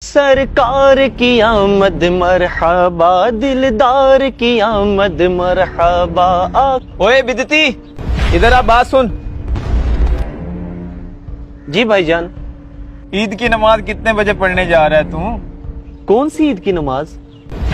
سرکار کی آمد مرحبا، دلدار کی آمد مرحبا۔ اوے بدتی، ادھر آ، بات سن۔ جی بھائی جان۔ عید کی نماز کتنے بجے پڑھنے جا رہا ہے تو؟ کون سی عید کی نماز؟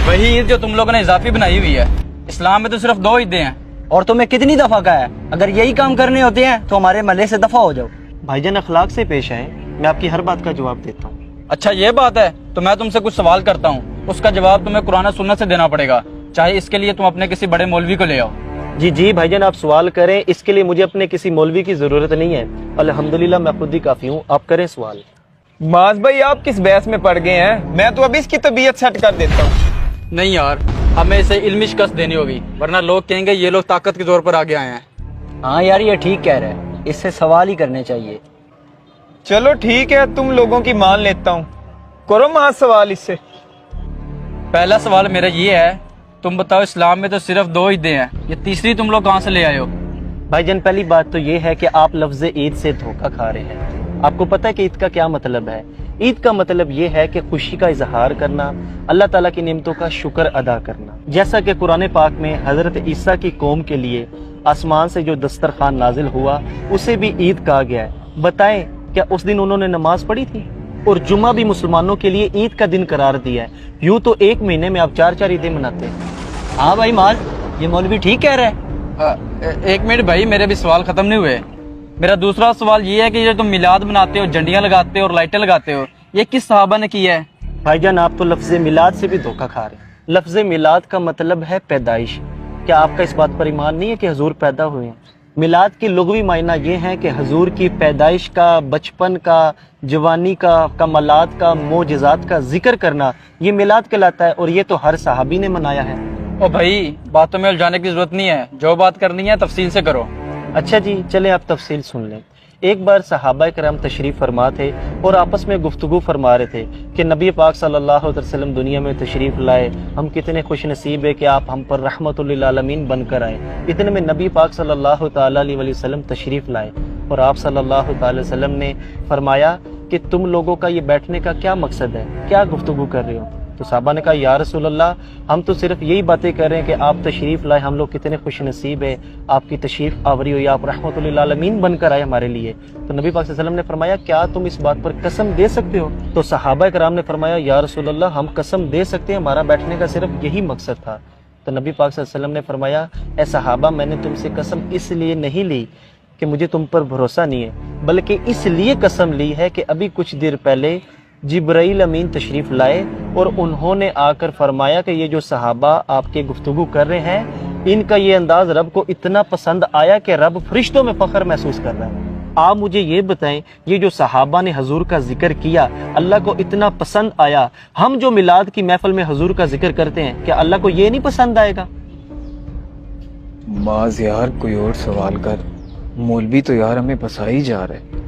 وہی عید جو تم لوگوں نے اضافی بنائی ہوئی ہے۔ اسلام میں تو صرف 2 عیدیں ہیں۔ اور تمہیں کتنی دفعہ کہا ہے اگر یہی کام کرنے ہوتے ہیں تو ہمارے محلے سے دفع ہو جاؤ۔ بھائی جان اخلاق سے پیش آئیں، میں آپ کی ہر بات کا جواب دیتا ہوں۔ اچھا یہ بات ہے تو میں تم سے کچھ سوال کرتا ہوں، اس کا جواب تمہیں قرآن و سنت سے دینا پڑے گا، چاہے اس کے لیے تم اپنے کسی بڑے مولوی کو لے آؤ۔ جی بھائی جان آپ سوال کریں، اس کے لیے مجھے اپنے کسی مولوی کی ضرورت نہیں ہے، الحمدللہ میں خود ہی کافی ہوں، آپ کریں سوال۔ معاذ بھائی آپ کس بحث میں پڑ گئے ہیں؟ میں تو ابھی اس کی طبیعت سیٹ کر دیتا ہوں۔ نہیں یار، ہمیں اسے علمی شکست دینی ہوگی، ورنہ لوگ کہیں گے یہ لوگ طاقت کے زور پر آگے آئے ہیں۔ ہاں یار یہ ٹھیک کہہ رہے ہیں، اس سے سوال ہی کرنے چاہیے۔ چلو ٹھیک ہے، تم لوگوں کی مان لیتا ہوں، کرو معاذ سوال اس سے۔ پہلا سوال میرا یہ ہے، تم بتاؤ اسلام میں تو صرف 2 عیدیں ہیں، یہ تیسری تم لوگ کہاں سے لے آئے ہو؟ بھائی جان پہلی بات تو یہ ہے کہ آپ لفظ عید سے دھوکہ کھا رہے ہیں۔ آپ کو پتہ ہے کہ عید کا کیا مطلب ہے؟ عید کا مطلب یہ ہے کہ خوشی کا اظہار کرنا، اللہ تعالیٰ کی نعمتوں کا شکر ادا کرنا۔ جیسا کہ قرآن پاک میں حضرت عیسیٰ کی قوم کے لیے آسمان سے جو دسترخوان نازل ہوا اسے بھی عید کہا گیا ہے۔ بتائیں کیا اس دن انہوں نے نماز پڑھی تھی؟ اور جمعہ بھی مسلمانوں کے لیے عید کا دن قرار دیا ہے۔ یوں تو ایک مہینے میں آپ 4 عیدیں مناتے ہیں۔ ہاں بھائی مال، یہ مولوی ٹھیک کہہ رہے ہیں۔ ایک منٹ بھائی، میرے بھی سوال ختم نہیں ہوئے۔ میرا دوسرا سوال یہ ہے کہ یہ تم میلاد مناتے ہو، جھنڈیاں لگاتے ہو اور لائٹیں لگاتے ہو، یہ کس صحابہ نے کیا ہے؟ بھائی جان آپ تو لفظ میلاد سے بھی دھوکہ کھا رہے ہیں۔ لفظ میلاد کا مطلب ہے پیدائش۔ کیا آپ کا اس بات پر ایمان نہیں ہے کہ حضور پیدا ہوئے ہیں؟ میلاد کی لغوی معنی یہ ہے کہ حضور کی پیدائش کا، بچپن کا، جوانی کا، کمالات کا، معجزات کا ذکر کرنا، یہ میلاد کہلاتا ہے، اور یہ تو ہر صحابی نے منایا ہے۔ او بھائی باتوں میں الجھانے کی ضرورت نہیں ہے، جو بات کرنی ہے تفصیل سے کرو۔ اچھا جی چلیں آپ تفصیل سن لیں۔ ایک بار صحابہ کرام تشریف فرما تھے اور آپس میں گفتگو فرما رہے تھے کہ نبی پاک صلی اللہ علیہ وسلم دنیا میں تشریف لائے، ہم کتنے خوش نصیب ہے کہ آپ ہم پر رحمت للعالمین بن کر آئے۔ اتنے میں نبی پاک صلی اللہ تعالیٰ علیہ وسلم تشریف لائے اور آپ صلی اللہ تعالی وسلم نے فرمایا کہ تم لوگوں کا یہ بیٹھنے کا کیا مقصد ہے، کیا گفتگو کر رہے ہو؟ تو صحابہ نے کہا یا رسول اللہ ہم تو صرف یہی باتیں کر رہے ہیں کہ آپ تشریف لائے، ہم لوگ کتنے خوش نصیب ہیں، آپ کی تشریف آوری ہوئی، آپ رحمت للعالمین بن کر آئے ہمارے لیے۔ تو نبی پاک صلی اللہ علیہ وسلم نے فرمایا کیا تم اس بات پر قسم دے سکتے ہو؟ تو صحابہ کرام نے فرمایا یا رسول اللہ ہم قسم دے سکتے ہیں، ہمارا بیٹھنے کا صرف یہی مقصد تھا۔ تو نبی پاک صلی اللہ علیہ وسلم نے فرمایا اے صحابہ میں نے تم سے قسم اس لیے نہیں لی کہ مجھے تم پر بھروسہ نہیں ہے، بلکہ اس لیے قسم لی ہے کہ ابھی کچھ دیر پہلے جبرائیل امین تشریف لائے اور انہوں نے آ کر فرمایا کہ یہ جو صحابہ آپ کے گفتگو کر رہے ہیں ان کا یہ انداز رب کو اتنا پسند آیا کہ رب فرشتوں میں فخر محسوس کر رہا ہے۔ آپ مجھے یہ بتائیں یہ جو صحابہ نے حضور کا ذکر کیا اللہ کو اتنا پسند آیا، ہم جو میلاد کی محفل میں حضور کا ذکر کرتے ہیں کیا اللہ کو یہ نہیں پسند آئے گا؟ معاذ یار کوئی اور سوال کر، مولوی تو یار ہمیں پھنسا ہی جا رہا ہے۔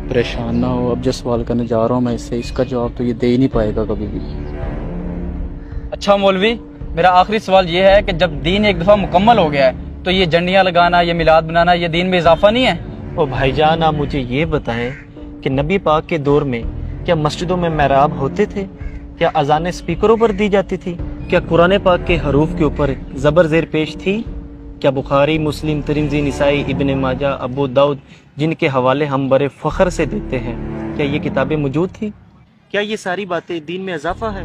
پریشان نہ ہو، اب جو سوال کرنے جا رہا ہوں میں اس کا جواب تو یہ دے ہی نہیں پائے گا کبھی بھی۔ اچھا مولوی، میرا آخری سوال یہ ہے کہ جب دین ایک دفعہ مکمل ہو گیا ہے تو یہ جھنڈیاں لگانا، یہ میلاد بنانا، یہ دین میں اضافہ نہیں ہے؟ او بھائی جان آپ مجھے یہ بتائیں کہ نبی پاک کے دور میں کیا مسجدوں میں محراب ہوتے تھے؟ کیا اذانیں سپیکروں پر دی جاتی تھی؟ کیا قرآن پاک کے حروف کے اوپر زبر زیر پیش تھی؟ کیا بخاری، مسلم، ترمذی، نسائی، ابن ماجہ، ابو داؤد جن کے حوالے ہم بڑے فخر سے دیتے ہیں کیا یہ کتابیں موجود تھی؟ کیا یہ ساری باتیں دین میں اضافہ ہے؟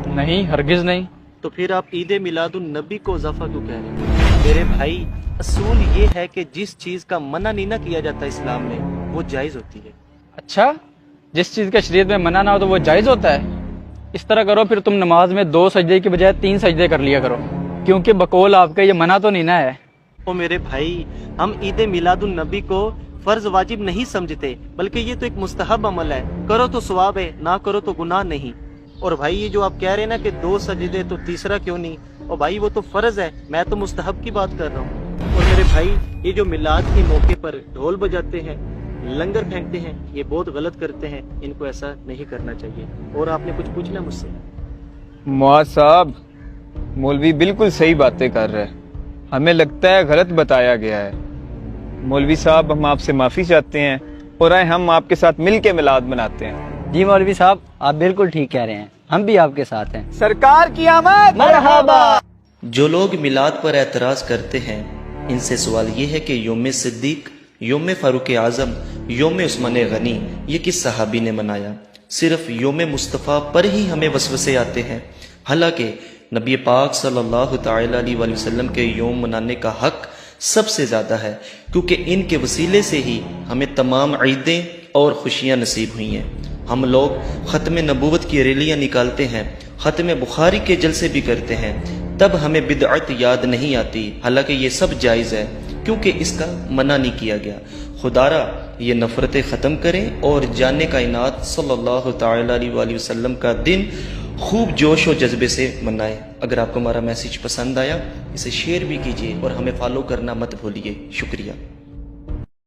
نہیں، ہرگز نہیں۔ تو پھر آپ عید میلاد النبی کو اضافہ کیوں کہہ رہے ہیں؟ میرے بھائی اصول یہ ہے کہ جس چیز کا منع نہیں نہ کیا جاتا اسلام میں وہ جائز ہوتی ہے۔ اچھا، جس چیز کا شریعت میں منع نہ ہو تو وہ جائز ہوتا ہے؟ اس طرح کرو پھر تم نماز میں 2 سجدے کی بجائے 3 سجدے کر لیا کرو، کیونکہ بقول آپ کا یہ منع تو نہیں نہ ہے۔ او میرے بھائی ہم عید میلاد النبی کو فرض واجب نہیں سمجھتے بلکہ یہ تو ایک مستحب عمل ہے، کرو تو ثواب ہے، نہ کرو تو گناہ نہیں۔ اور بھائی یہ جو آپ کہہ رہے ہیں نا کہ 2 سجدے تو تیسرا کیوں نہیں، اور بھائی وہ تو فرض ہے، میں تو مستحب کی بات کر رہا ہوں۔ اور میرے بھائی یہ جو میلاد کے موقع پر ڈھول بجاتے ہیں، لنگر پھینکتے ہیں، یہ بہت غلط کرتے ہیں، ان کو ایسا نہیں کرنا چاہیے۔ اور آپ نے کچھ پوچھنا مجھ سے؟ معاذ صاحب مولوی بالکل صحیح باتیں کر رہے ہیں، ہمیں لگتا ہے غلط بتایا گیا ہے۔ مولوی صاحب ہم آپ سے معافی چاہتے ہیں اور ہم آپ کے ساتھ مل کے میلاد مناتے ہیں۔ جی مولوی صاحب آپ بالکل ٹھیک کہہ رہے ہیں, ہم بھی آپ کے ساتھ ہیں. سرکار کی آمد. مرحبا. جو لوگ میلاد پر اعتراض کرتے ہیں ان سے سوال یہ ہے کہ یوم صدیق, یوم فاروق اعظم, یوم عثمان غنی یہ کس صحابی نے منایا؟ صرف یوم مصطفیٰ پر ہی ہمیں وسوسے آتے ہیں, حالانکہ نبی پاک صلی اللہ تعالی علیہ وآلہ وسلم کے یوم منانے کا حق سب سے زیادہ ہے, کیونکہ ان کے وسیلے سے ہی ہمیں تمام عیدیں اور خوشیاں نصیب ہوئی ہیں. ہم لوگ ختم نبوت کی ریلیاں نکالتے ہیں, ختم بخاری کے جلسے بھی کرتے ہیں, تب ہمیں بدعت یاد نہیں آتی, حالانکہ یہ سب جائز ہے کیونکہ اس کا منع نہیں کیا گیا. خدارا یہ نفرتیں ختم کریں اور جاننے کائنات صلی اللہ تعالی علیہ وآلہ وسلم کا دن خوب جوش و جذبے سے منائیں. اگر آپ کو ہمارا میسیج پسند آیا اسے شیئر بھی کیجیے اور ہمیں فالو کرنا مت بھولیے. شکریہ.